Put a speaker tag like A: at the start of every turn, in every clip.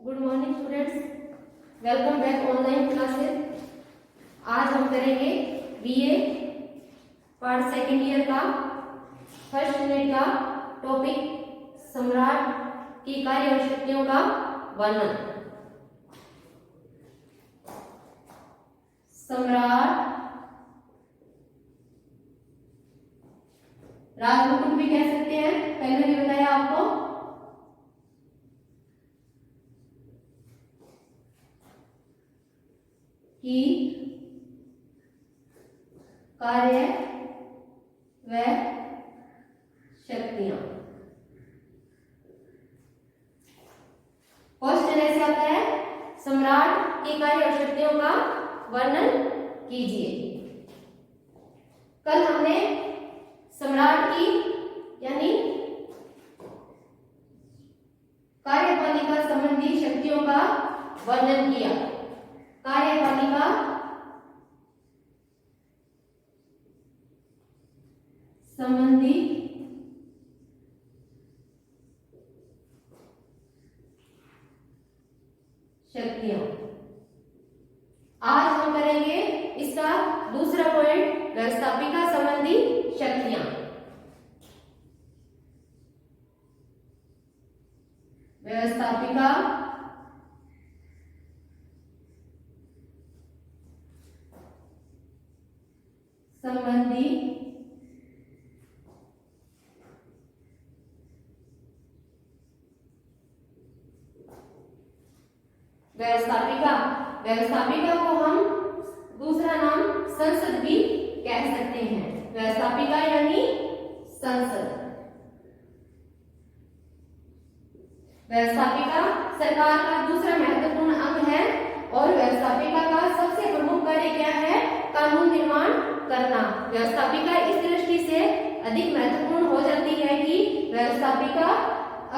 A: Good morning students, welcome back online classes. आज हम करेंगे बीए पार्ट सेकेंड ईयर का फर्स्ट यूनिट का टॉपिक सम्राट की कार्य और शक्तियों का वर्णन। सम्राट राजमुकुट भी कह सकते हैं, पहले भी बताया आपको। की कार्य व शक्तियां। क्वेश्चन ऐसे आता है, सम्राट की कार्य और शक्तियों का वर्णन कीजिए। कल हमने सम्राट की यानी कार्यपालिका संबंधी शक्तियों का वर्णन किया। कार्यपालिका संबंधी शक्तियां। आज हम करेंगे इसका दूसरा पॉइंट, व्यवस्थापिका संबंधी शक्तियां। व्यवस्थापिका संबंधी व्यवस्थापिका को हम दूसरा नाम संसद भी कह सकते हैं। व्यवस्थापिका यानी संसद। व्यवस्थापिका सरकार का दूसरा महत्वपूर्ण अंग है और व्यवस्थापिका का सबसे प्रमुख कार्य क्या है? कानून निर्माण करना। व्यवस्थापिका इस दृष्टि से अधिक महत्वपूर्ण हो जाती है कि व्यवस्थापिका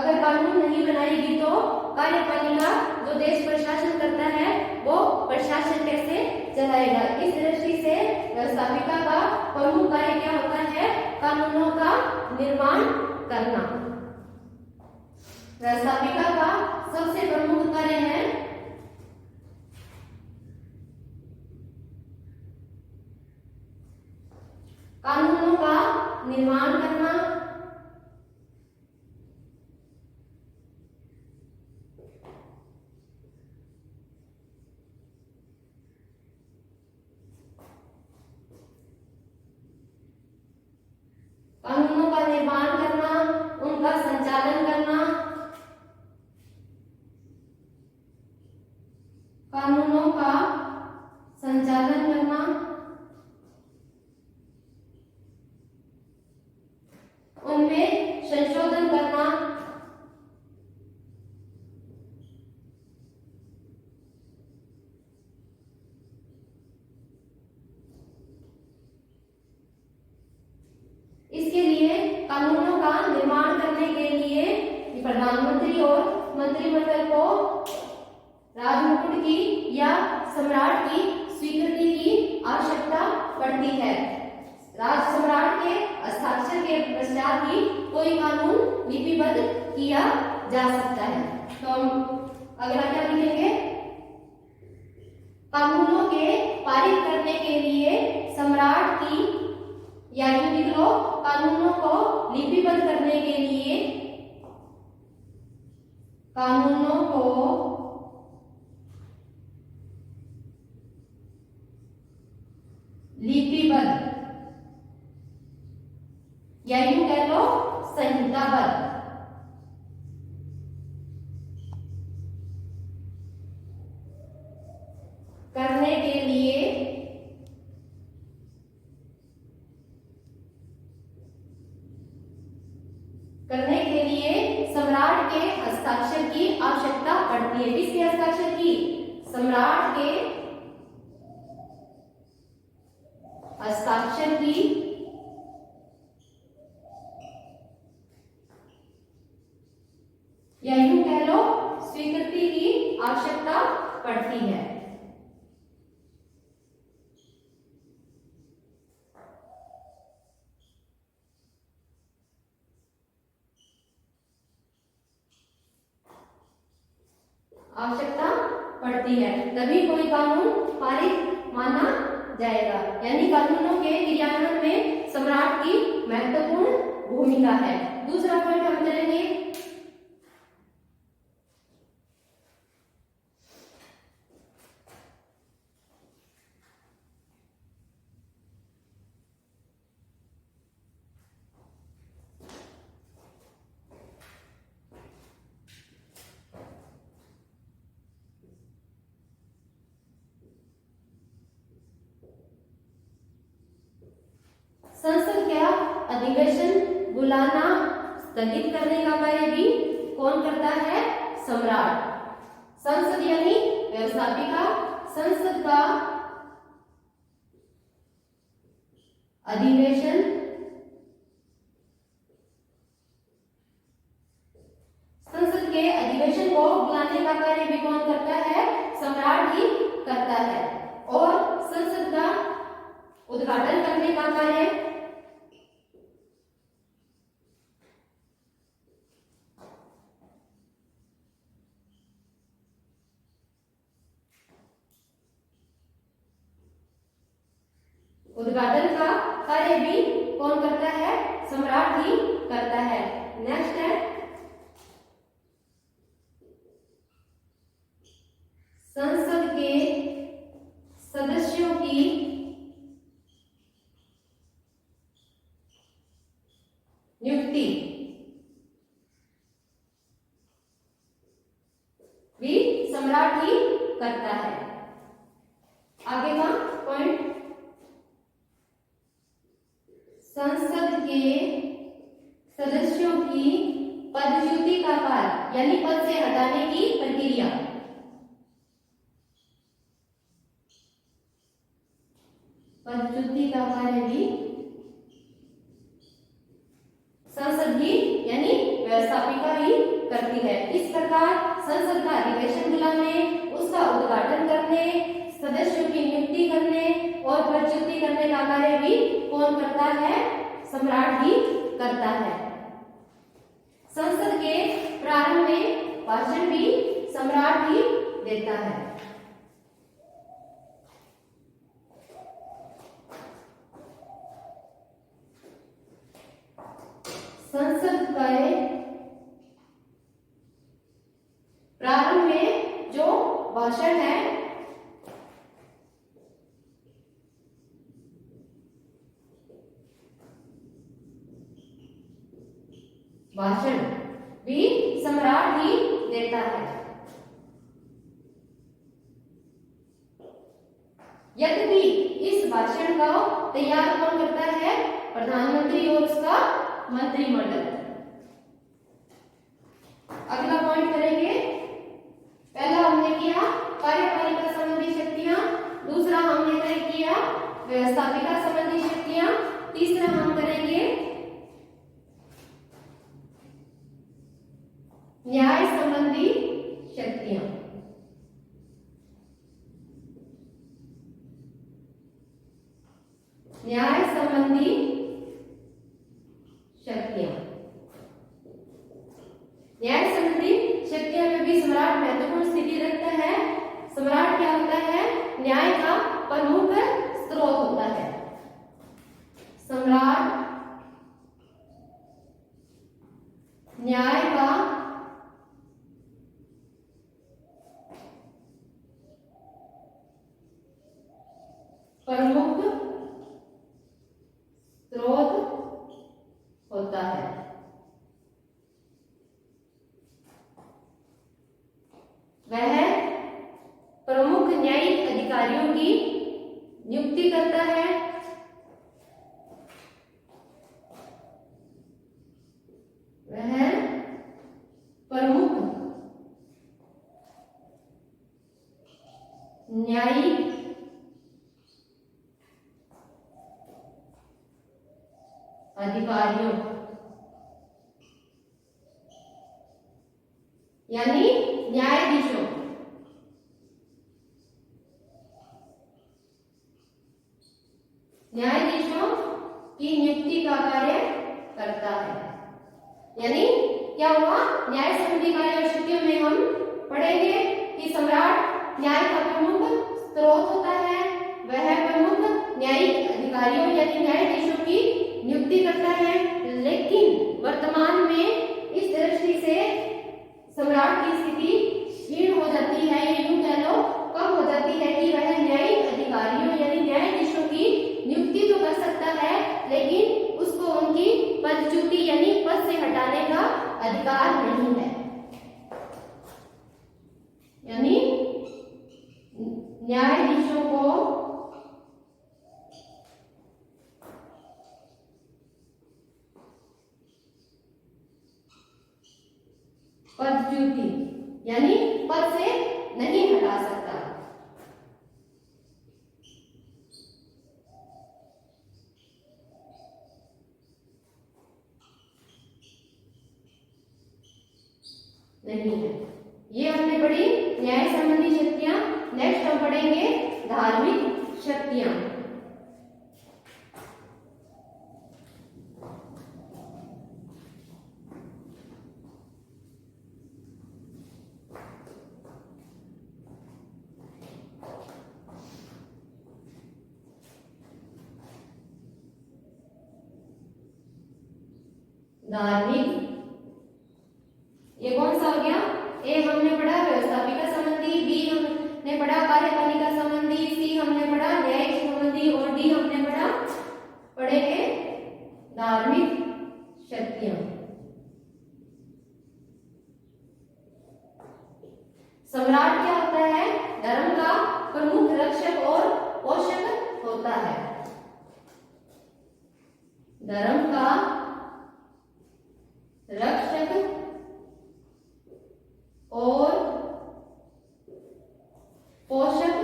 A: अगर कानून नहीं बनाएगी तो कार्यपालिका जो देश प्रशासन करता है वो प्रशासन कैसे चलाएगा। इस दृष्टि से व्यवस्थापिका का प्रमुख कार्य क्या होता है? कानूनों का निर्माण करना। व्यवस्थापिका का सबसे प्रमुख कार्य है कानूनों का निर्माण करना, कानूनों का निर्माण करना, उनका संचालन करना, कानूनों का संचालन करना, उनमें संशोधन करना, इसके लिए कानूनों का निर्माण करने के लिए प्रधानमंत्री और मंत्रिमंडल को राजमुकुट की या सम्राट की स्वीकृति की आवश्यकता पड़ती है। राज सम्राट के हस्ताक्षर के पश्चात ही कोई कानून लिपिबद्ध किया जा सकता है। तो हम अगला क्या लिखेंगे? कानूनों के पारित करने के लिए सम्राट की या यूं लिख लो, कानूनों को लिपिबद्ध करने के लिए कानूनों को लिपिबद्ध या यूं कह लो संहिताबद्ध करने के लिए सम्राट के हस्ताक्षर की आवश्यकता पड़ती है। किसके हस्ताक्षर की? सम्राट के हस्ताक्षर की या यूं कह लो स्वीकृति की आवश्यकता पड़ती है। आवश्यकता पड़ती है, तभी कोई कानून पारित माना जाएगा। यानी कानूनों के क्रियान्वयन में सम्राट की महत्वपूर्ण भूमिका है। दूसरा पॉइंट हम करेंगे संसद का अधिवेशन बुलाना, स्थगित करने का कार्य भी कौन करता है? सम्राट। संसद यानी व्यवस्थापिका, संसद का अधिवेशन संसद के अधिवेशन को बुलाने का कार्य भी कौन करता है? सम्राट ही करता है। और संसद का उद्घाटन करने का कार्य उद्घाटन का कार्य भी कौन करता है? सम्राट ही करता है। नेक्स्ट है संसद के सदस्यों की नियुक्ति भी सम्राट ही करता है। आगे का पॉइंट, संसद के सदस्यों की पदच्युति का कार्य यानी पद से हटाने की प्रक्रिया पदच्युति का कार्य भी संसद ही यानी व्यवस्थापिका ही करती है। इस प्रकार संसद का अधिवेशन बुलाने, उसका उद्घाटन करने, सदस्यों की नियुक्ति करने और पदच्युति करने का कार्य भी कौन करता है? सम्राट ही करता है। संसद के प्रारंभ में भाषण भी सम्राट ही देता है। संसद के प्रारंभ में जो भाषण है भाषण भी सम्राट ही देता है। यद्यपि इस भाषण का तैयार कौन करता है? प्रधानमंत्री और उसका मंत्रिमंडल। अगला पॉइंट करेंगे, पहला हमने किया कार्यपालिका संबंधी शक्तियां, दूसरा हमने किया व्यवस्थापिका संबंधी शक्तियां, तीसरा हम करेंगे न्याय संबंधी शक्तियां। न्याय संबंधी शक्तियां, न्याय संबंधी शक्तियां में भी सम्राट महत्वपूर्ण स्थिति रखता है। सम्राट क्या होता है? न्याय का प्रमुख स्रोत होता है। सम्राट न्याय का प्रमुख स्रोत होता है। वह प्रमुख न्यायिक अधिकारियों की नियुक्ति करता है। वह प्रमुख न्यायिक अधिकारियों यानी न्यायाधीशों की नियुक्ति का कार्य करता है। यानी क्या हुआ? न्याय संबंधी कार्य और शक्तियों में हम पढ़ेंगे यानी न्यायाधीशों की नियुक्ति करता है। लेकिन वर्तमान में इस दृष्टि से सम्राट की स्थिति क्षीण हो जाती है, या यूं कह लो कम हो जाती है कि वह न्यायिक अधिकारियों यानी न्यायाधीशों की नियुक्ति तो कर सकता है, लेकिन उसको उनकी पदच्युति यानी पद से हटाने का अधिकार नहीं है। यानी न्यायाधीशों को पदच्युति यानी पद से नहीं हटा सकता। नहीं है। ये हमने पढ़ी न्याय संबंधी शक्तियां। नेक्स्ट हम पढ़ेंगे धार्मिक शक्तियां। धार्मिक, ये कौन सा हो गया? ए हमने पढ़ा व्यवस्थापिका संबंधी, बी हमने पढ़ा कार्यपालिका संबंधी, सी हमने पढ़ा न्यायिक संबंधी और डी हमने पढ़ेंगे धार्मिक शक्तियां। सम्राट क्या होता है? धर्म का प्रमुख रक्षक और पोषक होता है। धर्म का रक्षक और पोषक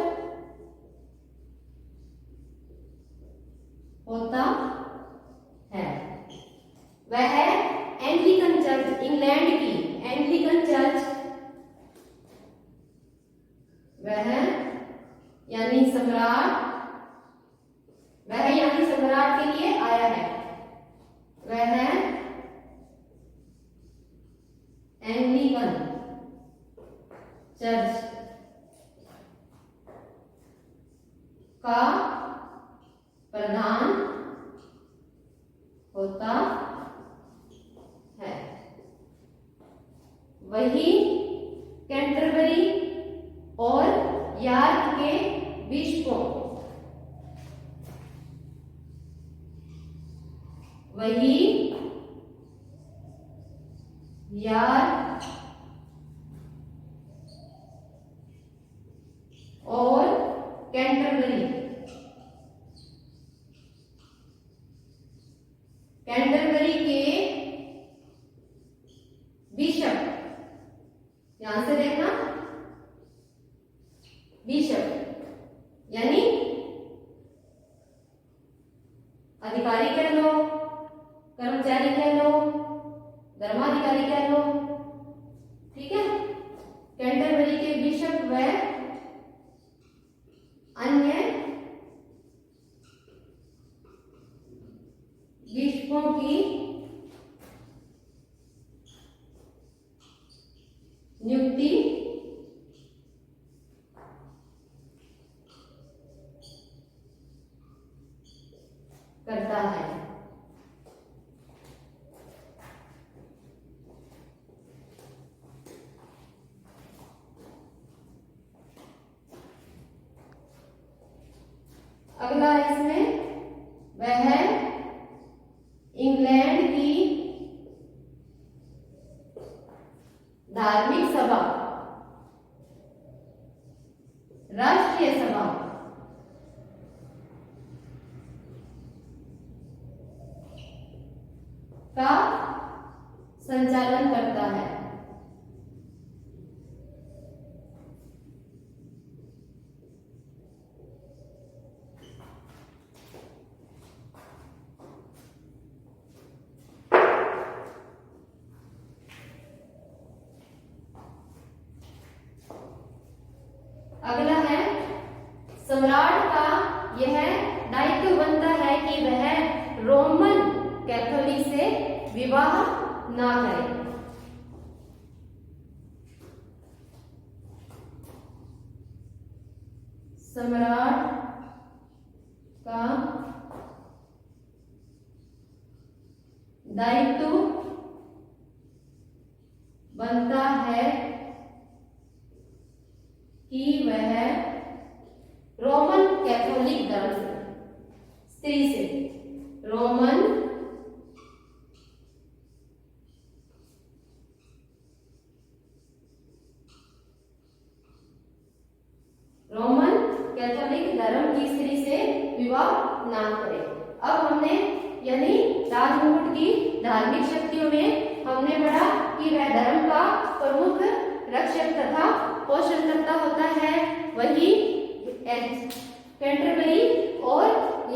A: होता है। वह एंग्लिकन चर्च, इंग्लैंड की एंग्लिकन चर्च, वह यानी सम्राट, वह यानी सम्राट के लिए आया है। वह एंग्लिकन चर्च का प्रधान होता है। वही कैंटरबरी और यॉर्क के बिशपों, वही यॉर्क और कैंटरबरी, कैंटरबरी के बिशप, यहां से देखना बिशप यानी अधिकारी कह लो, कर्मचारी कह लो, धर्माधिकारी कह लो, ठीक है। कैंटरबरी के बिशप व अन्य बिशपों की नियुक्ति करता है। अगला इसमें वह इंग्लैंड की धार्मिक सभा, राष्ट्रीय सभा का संचालन करता है। अगला है सम्राट का यह दायित्व बनता है कि वह रोमन कैथोलिक से विवाह ना करे। सम्राट का दायित्व बनता है कि वह रोमन कैथोलिक धर्म से, स्त्री से, रोमन कैथोलिक धर्म की स्त्री से विवाह ना करे। अब हमने यानी राजमुकुट की धार्मिक शक्तियों में हमने पढ़ा कि वह धर्म का प्रमुख रक्षक तथा पोषणकर्ता होता है, वही कैंटरबरी और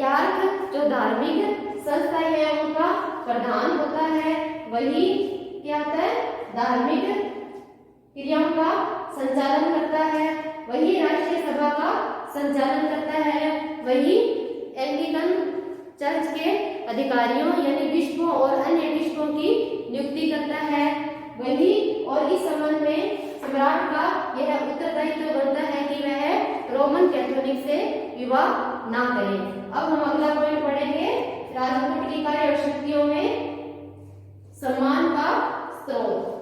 A: यार्क जो धार्मिक संस्थाएं हैं उनका प्रधान होता है, वही क्या होता है, धार्मिक क्रियाओं का संचालन करता है, वही राष्ट्रीय सभा का संचालन करता है, वही एंग्लिकन चर्च के अधिकारियों यानी बिशपों और अन्य बिशपों की नियुक्ति करता है, वही और इस संबंध में सम्राट का यह उत्तरदायित्व बनता है कि वह रोमन कैथोलिक से विवाह ना करे। अब हम अगला पॉइंट पढ़ेंगे, राजमुकुट की कार्य और शक्तियों में सम्मान का स्रोत।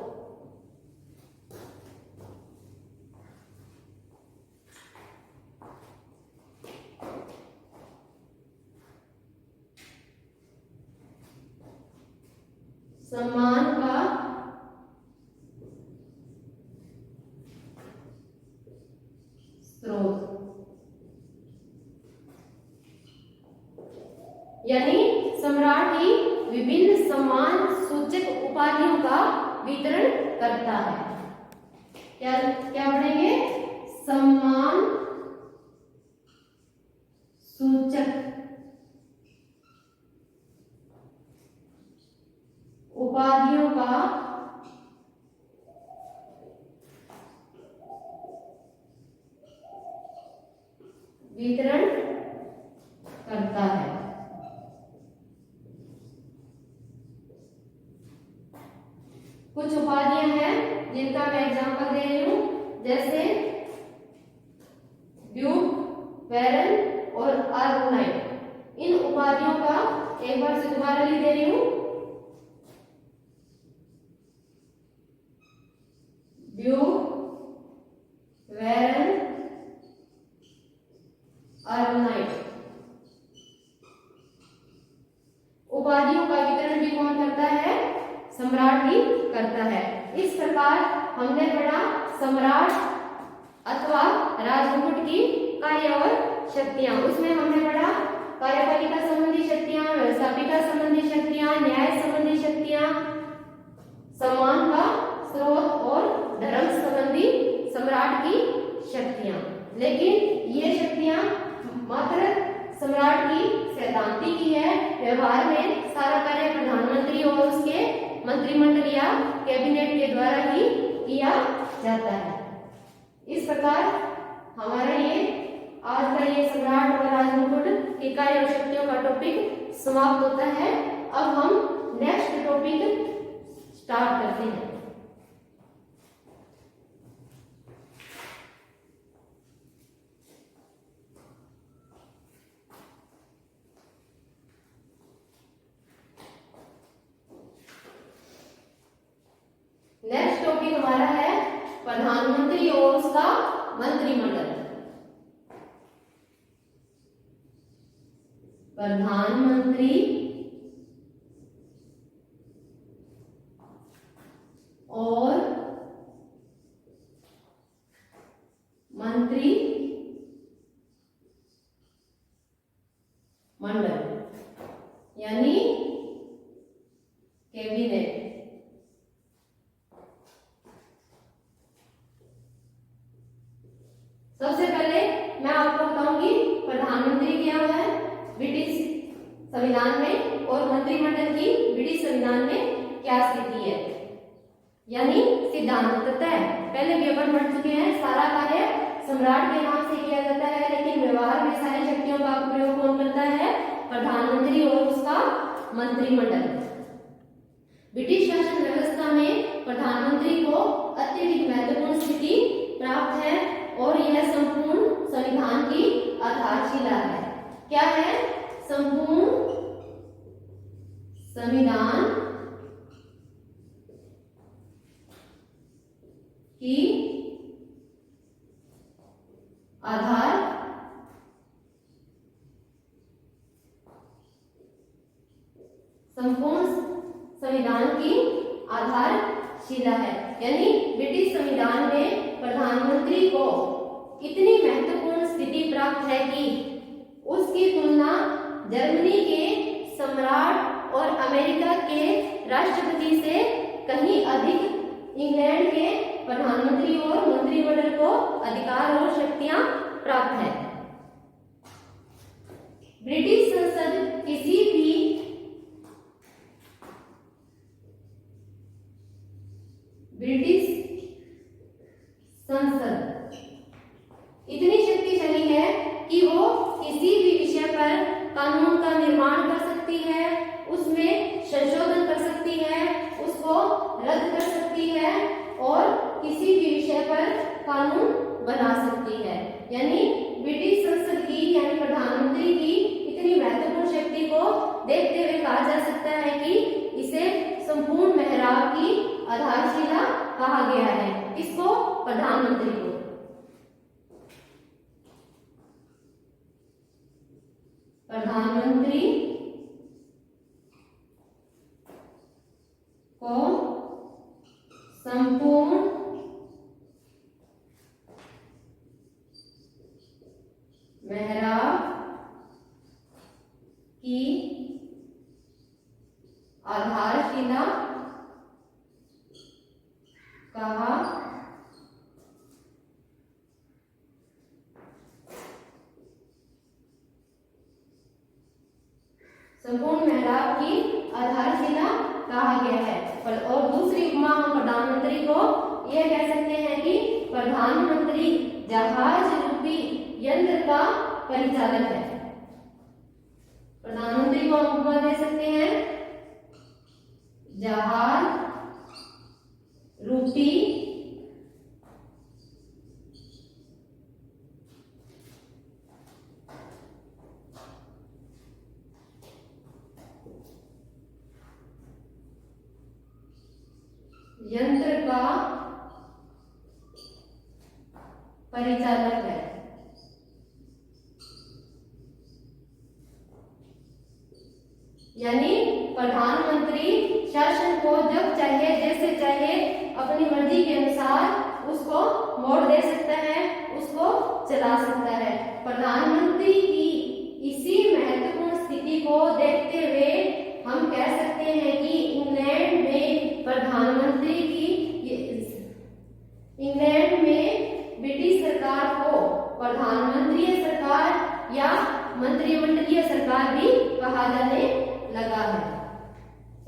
A: सम्मान का स्रोत यानी सम्राट ही विभिन्न सम्मान सूचक उपाधियों का वितरण करता है। क्या क्या पढ़ेंगे, सम्मान सूचक उपाधियों का वितरण करता है। कुछ उपाधियां हैं जिनका मैं एग्जांपल दे रही हूं, जैसे ड्यूक, बैरन और आर्गोनाइट। इन उपाधियों का एक बार से दोबारा लिख दे रही हूं, ड्यूक, बैरन, आर्गोनाइट। उपाधियों का वितरण भी कौन करता है, सम्राट ही करता है। इस प्रकार हमने पढ़ा सम्राट अथवा राजमुकुट की कार्य और शक्तियां। उसमें हमने पढ़ा कार्यपालिका संबंधी शक्तियां, व्यवस्थापिका संबंधी शक्तियां, न्याय संबंधी शक्तियां, सम्मान का स्रोत और धर्म संबंधी सम्राट की शक्तियां। लेकिन ये शक्तियां मात्र सम्राट की सैद्धांतिक ही है, व्यवहार में सारा कार्य प्रधानमंत्री और उसके मंत्रिमंडल या कैबिनेट के द्वारा ही किया जाता है। इस प्रकार हमारा ये आज का ये सम्राट और राजमुकुट की कार्य और शक्तियों का टॉपिक समाप्त होता है। अब हम नेक्स्ट टॉपिक स्टार्ट करते हैं। नेक्स्ट टॉपिक हमारा है प्रधानमंत्री और उसका मंत्रिमंडल। प्रधानमंत्री और मंत्री मंडल यानी कैबिनेट। सबसे पहले मैं आपको बताऊंगी प्रधानमंत्री क्या है ब्रिटिश संविधान में और मंत्रिमंडल की ब्रिटिश संविधान में क्या स्थिति है, यानी सिद्धांत तय। पहले भी अपन पढ़ चुके हैं, सारा कार्य सम्राट के नाम से किया जाता है, लेकिन व्यवहार में सारी शक्तियों का प्रयोग कौन करता है, प्रधानमंत्री और उसका मंत्रिमंडल। ब्रिटिश शासन व्यवस्था में प्रधानमंत्री को अत्यधिक महत्वपूर्ण स्थिति प्राप्त है और यह संपूर्ण संविधान की आधारशिला है। क्या है, संपूर्ण संविधान संपूर्ण संविधान की आधारशिला है। यानी ब्रिटिश संविधान में प्रधानमंत्री को इतनी महत्वपूर्ण स्थिति प्राप्त है कि उसकी तुलना जर्मनी के सम्राट और अमेरिका के राष्ट्रपति से कहीं अधिक इंग्लैंड के प्रधानमंत्री और मंत्रिमंडल को अधिकार और शक्तियां प्राप्त है। ब्रिटिश संसद किसी भी ब्रिटिश संसद इतनी शक्तिशाली है कि वो किसी भी विषय पर कानून का निर्माण कर सकती है, उसमें संशोधन कर सकती है, उसको रद्द कर सकती है और किसी भी विषय पर कानून बना सकती है। यानी ब्रिटिश संसद की यानी प्रधानमंत्री की इतनी महत्वपूर्ण शक्ति को देखते हुए कहा जा सकता है कि इसे संपूर्ण मेहराब की आधारशिला कहा गया है। इसको प्रधानमंत्री को। प्रधानमंत्री को संपूर्ण मेहराब की आधारशिला कहा संपूर्ण मेहराब की आधारशिला कहा गया है। और दूसरी उपमा हम प्रधानमंत्री को यह कह सकते हैं कि प्रधानमंत्री जहाज रूपी यंत्र का परिचालक है। प्रधानमंत्री को हम उपमा दे सकते हैं जहाज रूपी यंत्र का परिचालक है। यानी प्रधानमंत्री शासन को जब चाहे जैसे चाहे अपनी मर्जी के अनुसार उसको मोड़ दे सकता है, उसको चला सकता है। प्रधानमंत्री की इसी महत्वपूर्ण स्थिति को देखते हुए हम कह सकते हैं कि इंग्लैंड में ब्रिटिश सरकार को प्रधानमंत्रीय सरकार या मंत्रिमंडलीय सरकार भी कहा जाने लगा है।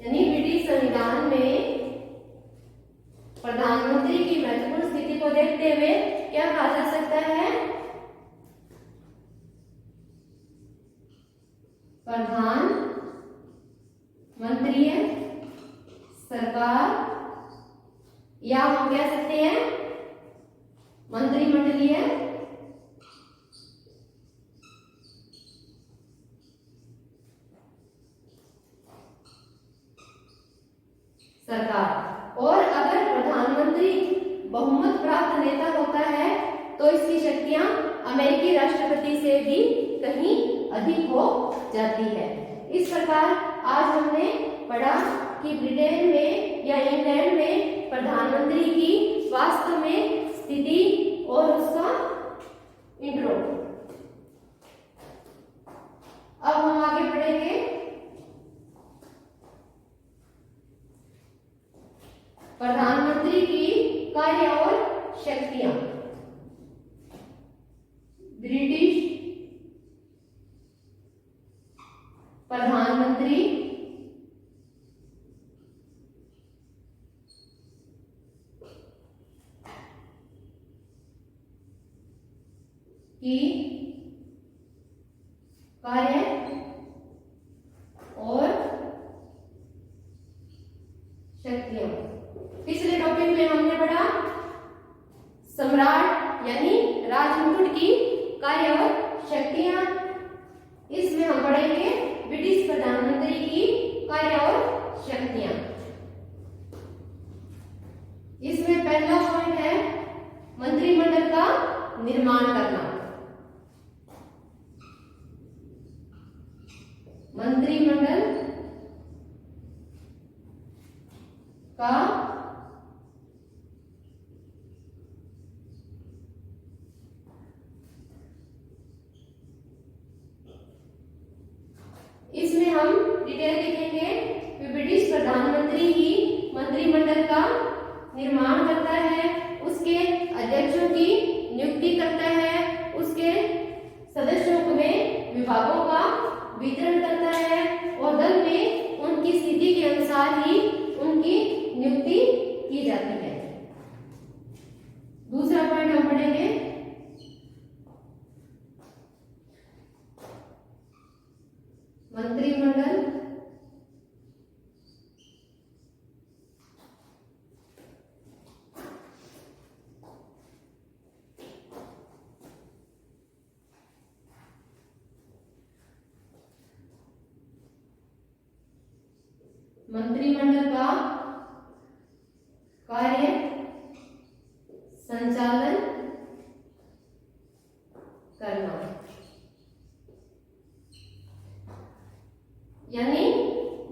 A: यानी ब्रिटिश संविधान में प्रधानमंत्री की महत्वपूर्ण स्थिति को देखते हुए क्या कहा जा सकता है? प्रधानमंत्रीय सरकार या हम कह सकते हैं मंत्रिमंडलीय सरकार। और अगर प्रधानमंत्री बहुमत प्राप्त नेता होता है तो इसकी शक्तियां अमेरिकी राष्ट्रपति से भी कहीं अधिक हो जाती है। इस प्रकार आज हमने पढ़ा कि ब्रिटेन में या इंग्लैंड में प्रधानमंत्री की वास्तव में स्थिति और उसका इंट्रो। अब हम आगे पढ़ेंगे प्रधानमंत्री की कार्य और शक्तियां। ब्रिटिश प्रधानमंत्री की कार्य और शक्तियां। पिछले टॉपिक में हमने पढ़ा सम्राट यानी राजमुकुट की कार्य और शक्तियां। इसमें हम पढ़ेंगे ब्रिटिश प्रधानमंत्री की कार्य और शक्तियां। इसमें पहला पॉइंट है मंत्रिमंडल का निर्माण करना। मंत्रिमंडल डिटेल देखेंगे कि ब्रिटिश प्रधानमंत्री ही मंत्रिमंडल का निर्माण करता है, उसके अध्यक्षों की नियुक्ति करता है, उसके सदस्यों में विभागों का वितरण करता है और दल में उनकी स्थिति के अनुसार ही उनकी नियुक्ति की जाती है। दूसरा पॉइंट हम पढ़ेंगे मंत्रिमंडल मंत्रिमंडल का कार्य संचालन करना, यानी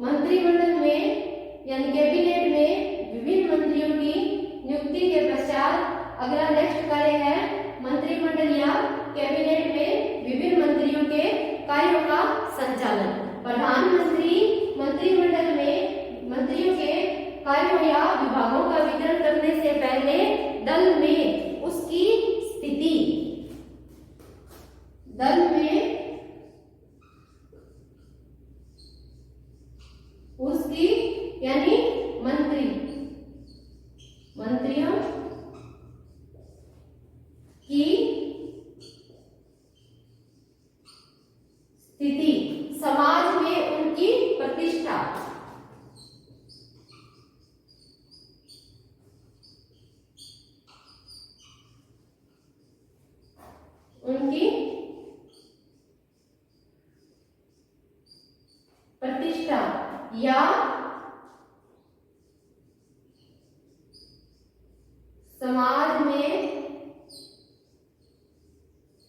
A: मंत्रिमंडल में यानी कैबिनेट में विभिन्न मंत्रियों की नियुक्ति के पश्चात अगला नेक्स्ट कार्य है मंत्रिमंडल या कैबिनेट में विभिन्न मंत्रियों के कार्यों का संचालन। प्रधानमंत्री मंत्रिमंडल में मंत्रियों के कार्यों या विभागों का वितरण करने से पहले दल में उसकी स्थिति, दल में उसकी यानी मंत्रियों की स्थिति, समाज में उनकी प्रतिष्ठा, उनकी प्रतिष्ठा या समाज में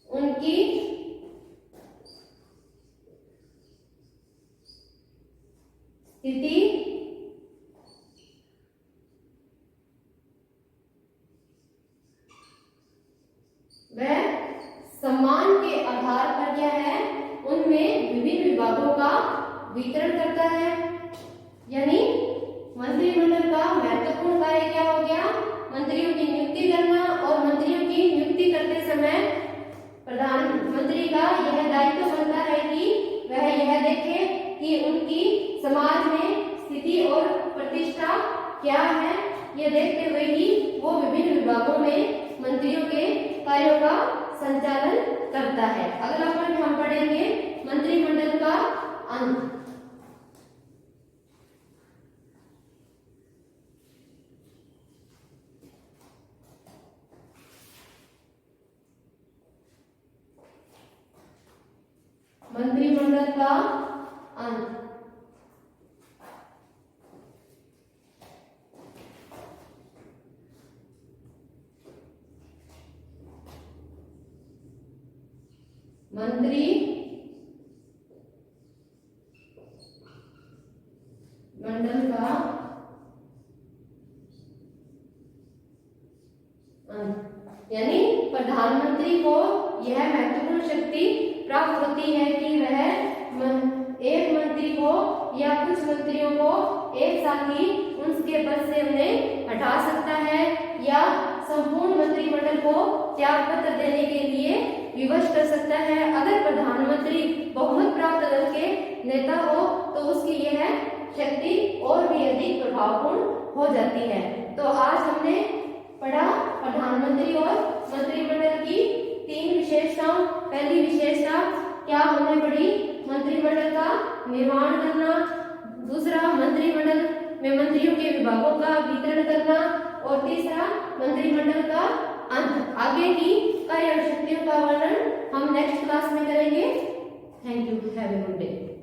A: उनकी स्थिति व सम्मान के आधार पर क्या है उनमें विभिन्न विभागों का वितरण करता है। यानी मंत्रिमंडल का महत्वपूर्ण कार्य क्या हो गया, मंत्रियों की नियुक्ति करना और मंत्रियों की नियुक्ति करते समय प्रधानमंत्री का यह दायित्व बनता है कि वह यह देखे कि उनकी समाज में स्थिति और प्रतिष्ठा क्या है, यह देखते हुए ही वो विभिन्न विभागों में मंत्रियों के कार्यों का संचालन करता है। अगला पॉइंट हम पढ़ेंगे मंत्रिमंडल का अंत। मंत्रिमंडल का अंत मंत्री मंडल का अंत, यानी प्रधानमंत्री को यह महत्वपूर्ण शक्ति प्राप्त होती है कि वह एक मंत्री को या कुछ मंत्रियों को एक साथ ही उनके पद से उन्हें हटा सकता है या संपूर्ण मंत्रिमंडल को त्याग पत्र देने के लिए विवश कर सकता है। अगर प्रधानमंत्री बहुमत प्राप्त दल के नेता हो तो उसकी यह शक्ति और भी अधिक प्रभावपूर्ण हो जाती है। तो आज हमने पढ़ा प्रधानमंत्री और मंत्रिमंडल की तीन विशेषताओं। पहली विशेषता क्या हमने पढ़ी, मंत्रिमंडल का निर्माण करना। दूसरा, मंत्रिमंडल में मंत्रियों के विभागों का वितरण करना। और तीसरा, मंत्रिमंडल का अंत। आगे की कार्य शक्तियों का वर्णन हम नेक्स्ट क्लास में करेंगे। Thank you, have a good day.